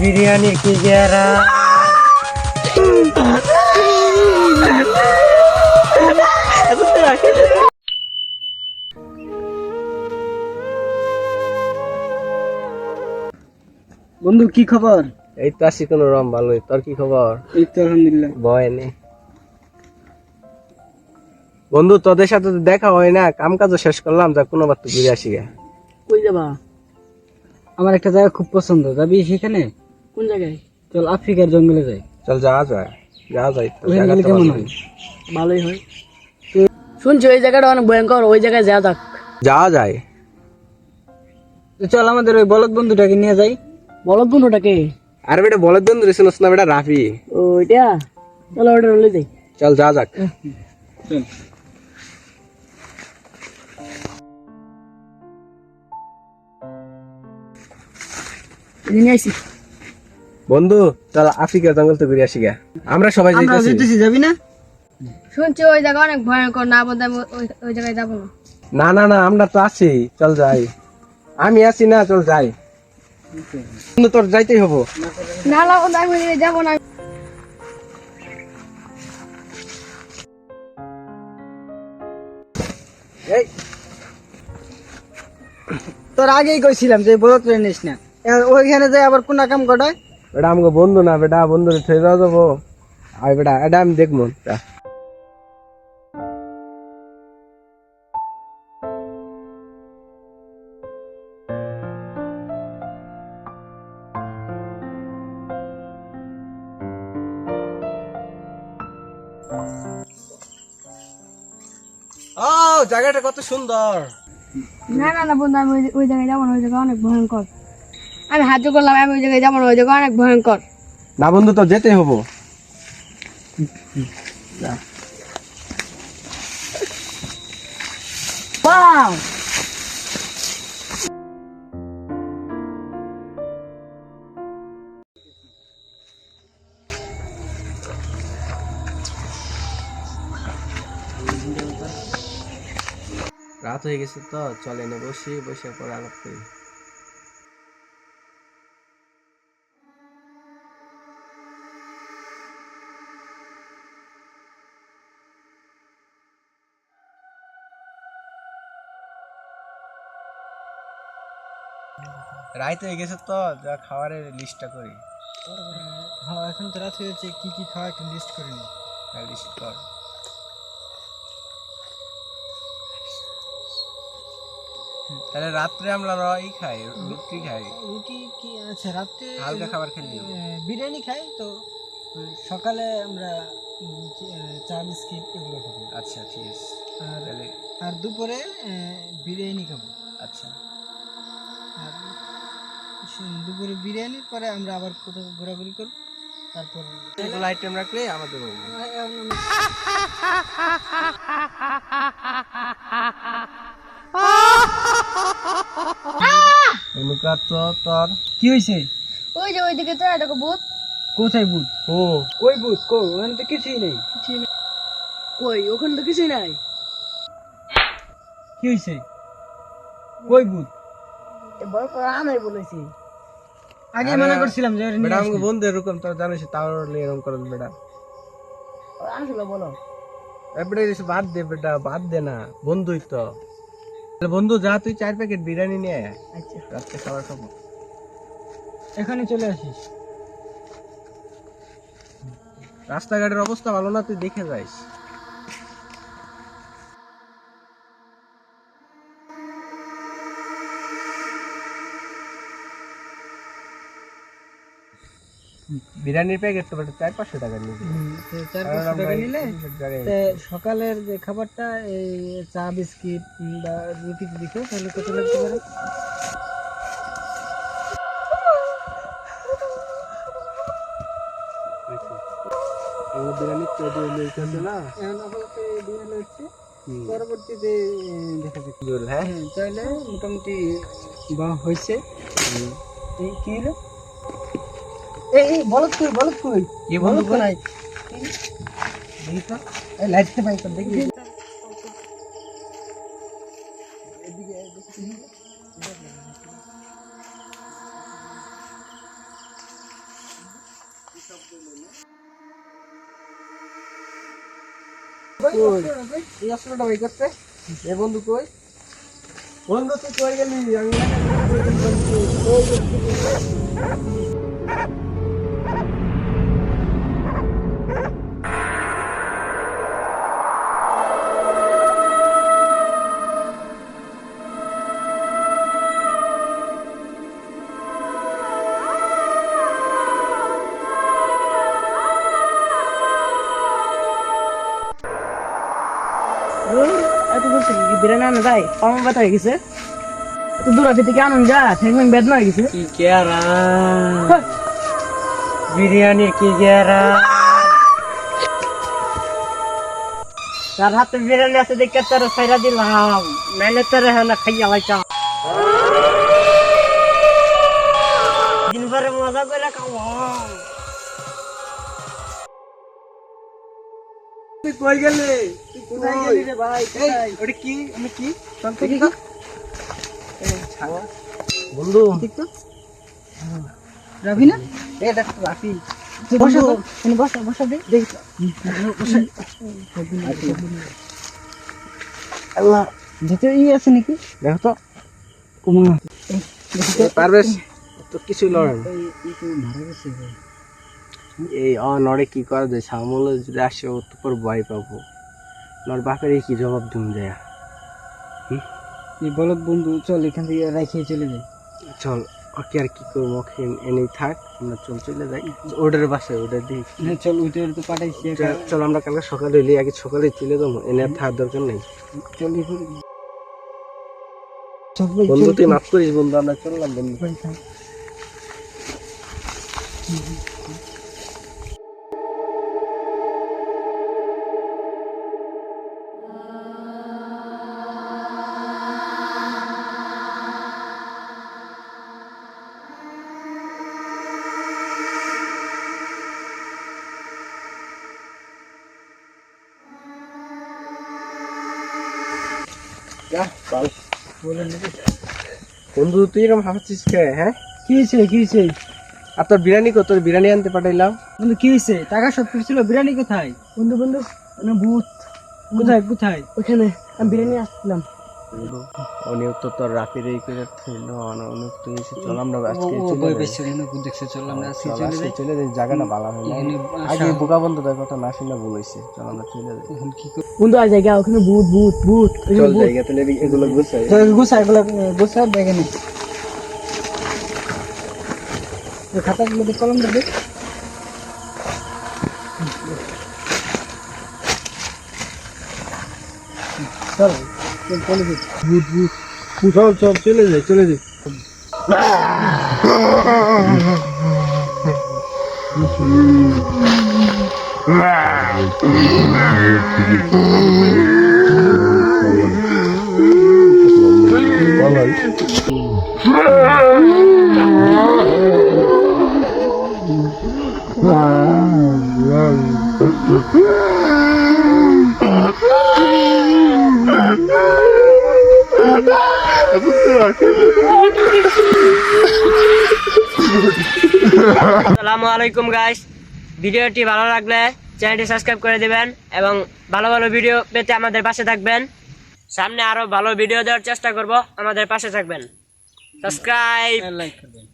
বিরিয়ানি কি গেরা বন্ধু কি খবর? এই তো আছি কোন রকম ভালোই। তোর কি খবর? এই তো আলহামদুলিল্লাহ। ভয় নেই বন্ধু, তোদের সাথে তো দেখা হয় না, কাম কাজও শেষ করলাম, যা কোনো বার তো ঘুরে আসি গে। কই যাবা? আমার একটা জায়গা খুব পছন্দ, যাবি সেখানে? কোন জায়গায়? চল আফ্রিকার জঙ্গলে যাই। চল যাওয়া যায়, যাওয়া যায় তো। ওখানে জায়গা গেলে তো কেমন ভালোই। হয়? ভালোই হয়। শুনছি ওই জায়গাটা অনেক ভয়ঙ্কর, ওই জায়গায় যাওয়া যাক। যাওয়া যায়। তো চল আমাদের ওই বলদ বন্ধুটাকে নিয়ে যাই। বলদ বন্ধুটাকে? আর বেটা বলে দেন রেসিনস না বেটা রাফি। ওইটা চলো ওটা রলে যাই। চল যাওয়া যাক। চল। নিয়ে আইছি। বন্ধু চল আফ্রিকার জঙ্গল তো ঘুরে আসি গে। আমরা সবাই আমরা যাইতেছি। যেতেছি, যাবি না? শুনছি ওই জায়গা অনেক ভয়ঙ্কর, না বলতে আমি ওই জায়গায় যাবো না। না না না, আমরা তো আছি, চল যাই। আমি আছি না, চল যাই। বন্ধু তোর যাইতেই হবো। না না বন্ধু, আমি ওই জায়গায় যাবো না। এই তোর আগেই কইছিলাম যে বলদ ট্রেন নিস না, ওইখানে যাই আবার কোন কাম কটায়। বেটা আমাকে বন্ধু না বেটা, বন্ধু ঠেলে যাওয়া যাবো। আর বেটা এটা আমি দেখবো। ও জায়গাটা কত সুন্দর। না না না বন্ধু, আমি ওই জায়গায় যাবো না, ওই জায়গা অনেক ভয়ঙ্কর। আমি হাত জোর করলাম, আমি ওই জায়গায় যাবো না, ওই জায়গা অনেক ভয়ঙ্কর। না বন্ধু তো যেতে হবো। ওয়াও, রাত হয়ে গেছে তো, চল এনে বসি, বসে পরে আলাপ করি। রাত হয়ে গেছে তো, যা খাবারের লিস্টটা করি। হ্যাঁ, এখন তো রাত হয়েছে, কি কি খাওয়া একটা লিস্ট করে নি। লিস্ট কর। তাহলে রাত্রে আমরা রই খাই, রুটি খাই। রুটি কি? আচ্ছা, রাত্রে হালকা খাবার খেলি। বিরিয়ানি খাই তো। সকালে আমরা চা বিস্কিট এগুলো খাবো। আচ্ছা ঠিক আছে। আর তাহলে আর দুপুরে বিরিয়ানি খাবো। আচ্ছা আর দুপুরে বিরিয়ানির পরে আমরা আবার কোথাও ঘোরাঘুরি করব। তারপর এগুলো আইটেম রাখলে আমাদের বলবো। এমুকা তো তোর কি হয়েছে? ওই যে ওইদিকে তো দেখো ভূত। কোথায় ভূত? ও কই ভূত? ওখানে তো কিছুই নেই। কই, ওখানে তো কিছুই নাই। কি হয়েছে? কই ভূত? ভয় করে আনাই বলেছি। আগে আরে, মানা করছিলাম যে ওরে নিয়ে বেটা আসিস আমাকে না। বন্ধু এরকম তো জানিস, তাও এরকম করে বেটা। আসলে বলো। এবারে এসে বাদ দে বেটা, বাদ দে না, বন্ধুই তো। তাহলে বন্ধু যা, তুই 4 প্যাকেট বিরিয়ানি নিয়ে আয়। আচ্ছা রাত্রে খাবার খাবো। এখানে চলে আসিস। রাস্তাঘাটের অবস্থা ভালো না, তুই দেখে যাইস। বিরিয়ানির প্যাকেট তো বেটা 400-500 টাকা নিবি। তো 400 কারণ আমরা টাকা এই নিলে জায়গায় তে সকালের যে খাবারটা, এই চা বিস্কিট বা রুটি যদি খাও তাহলে কত লাগতে পারে? আমরা বিরিয়ানি তো দিয়ে না। এখন আপাতত এই দুই হলো হচ্ছে, পরবর্তীতে দেখা যাবে। হ্যাঁ হ্যাঁ, তাহলে মোটামুটি বা হয়েছে। এই কি হলো? এই বলত কই, বলত কই? কি বন্ধু বলত নাই। দেখি তো, এই লাইটটা পাই তো দেখি। কই এই অস্ত্রটা ভাই করতে এ বন্ধু কই বন্ধু তুই কই গেলি আমি এত বলছি বিরিয়ানি আনে যাই পামা ব্যথা হয়ে গেছে তো দূরাতে থেকে আনুন যা ঠেকমেন বেদনা হয়ে গেছে কি গেরা বিরিয়ানি কি গেরা তার হাতে বিরিয়ানি আছে দেখে তোর ছাইরা দিলাম নাইলে তোর হ্যাঁ খাইয়া লাইতাম দিন পরে মজা করে খাওয়া তুই কই গেলি তুই কোথায় গেলি রে ভাই কোথায় ওটা কি আমি কি চল তো দেখি বন্ধু ঠিক তো রাবি না এটা রাফি বসা তো এনে বসা বসা দে দেখি বসা আল্লাহ যেতে আছে নাকি দেখো তো কুমা পারবেশ তো কিছু লড়ে না এই তো মারা গেছে ভাই এই নড়ে কি করা যায় সামলে যদি আসে ওর উপর ভয় পাবো নর বাপের কি জবাব দিন যায় এই বলদ বন্ধু চল এখান থেকে রাখিয়ে চলে যাই চল ওকে আর কি করবো ওকে এনেই থাক আমরা চলে যাই ওটার বাসায় ওটা দিই হ্যাঁ চল উঠে তো পাঠাইছি চল আমরা কালকে সকালে এলি আগে সকালে চলে যাবো এনে আর থাকার দরকার নেই চল বন্ধু তুই মাফ করিস বন্ধু আমরা চললাম বন্ধু বন্ধু তুই এরকম হাসছিস কে হ্যাঁ কি হয়েছে আর তোর বিরিয়ানি কো তোর বিরিয়ানি আনতে পাঠাইলাম বন্ধু কি হয়েছে টাকা সব কিছু ছিল বিরিয়ানি কোথায় বন্ধু বন্ধু ভূত কোথায় ওখানে আমি বিরিয়ানি আসছিলাম অনেক তো তোর রাতের এই করে ছিল অনেক তো এসে চল আমরা আজকে চলে যাই জায়গাটা ভালো হয় না আগে বোকা বন্ধু তার কথা না শুনে বলেছে চল আমরা চলে যাই বন্ধু আর জায়গা ওখানে ভূত চল জায়গা তাহলে এগুলো গুছাই গোসাই ব্যাগে নেই খাতাগুলো কলম দেবে চল চল চলে যাই আসসালামু আলাইকুম গাইস ভিডিওটি ভালো লাগলে চ্যানেলটি সাবস্ক্রাইব করে দিবেন এবং ভালো ভালো ভিডিও পেতে আমাদের পাশে থাকবেন সামনে আরো ভালো ভিডিও দেওয়ার চেষ্টা করব আমাদের পাশে থাকবেন সাবস্ক্রাইব লাইক করবেন